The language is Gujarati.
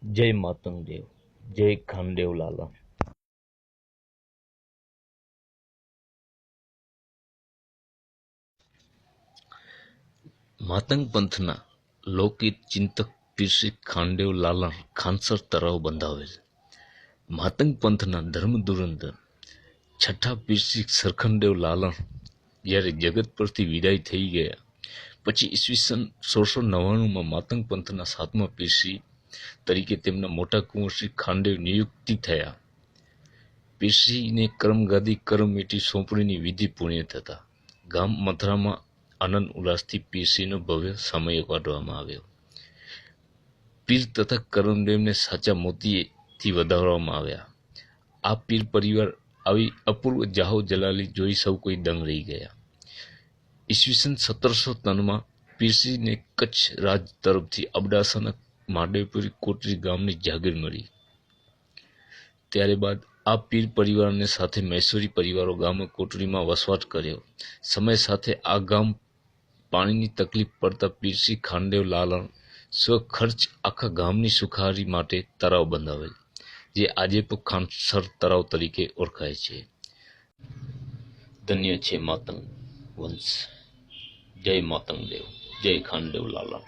જય માતંગ દેવ, જય ખાનદેવ લાલા. માતંગ પંથના લોકહિત ચિંતક પીર શ્રી ખાનદેવ લાલા ખાનસર તરાવ બંધાવેલ. માતંગ પંથના ધર્મ ધુરંધર છઠ્ઠા પીર શ્રી સરખનદેવ લાલા જ્યારે જગત પરથી વિદાય થઈ ગયા પછી ઈસવીસન 1699માં માતંગ પંથના સાતમા પીરશ્રી તરીકે તેમના મોટા કુંવર શ્રી ખાનદેવ નિયુક્તિ થયા. પીરશ્રીને કરમગાદી કરમમીટી સોંપણીની વિધિ પૂર્ણ થતા ગામ મથરામાં આનંદ ઉલ્લાસથી પીરશ્રીનો ભવ્ય સામયો કાઢવામાં આવ્યો. પીર તથા કરમદેવને સાચા મોતીથી વધારવામાં આવ્યા. આ પીર પરિવાર આવી અપૂર્વ જાહો જલાલી જોઈ સૌ કોઈ દંગ રહી ગયા. ઈસવીસન 1703માં પીરશ્રીને કચ્છ રાજ તરફથી અબડાસાના માંડવીપુરી કોટરી ગામની જાગીર મળી. ત્યારે બાદ આ પીર પરિવારને સાથે મૈસૂરી પરિવારો ગામે કોટડીમાં વસવાટ કર્યો. સમય સાથે આ ગામ પાણીની તકલીફ પડતા પીરશ્રી ખાનદેવ લાલા સ્વખર્ચ આખા ગામની સુખારી માટે તળાવ બંધાવેલ, જે આજે પણ ખાનસર તળાવ તરીકે ઓળખાય છે. ધન્ય છે માતંગ વંશ. જય માતંગ દેવ, જય ખાનદેવ લાલા.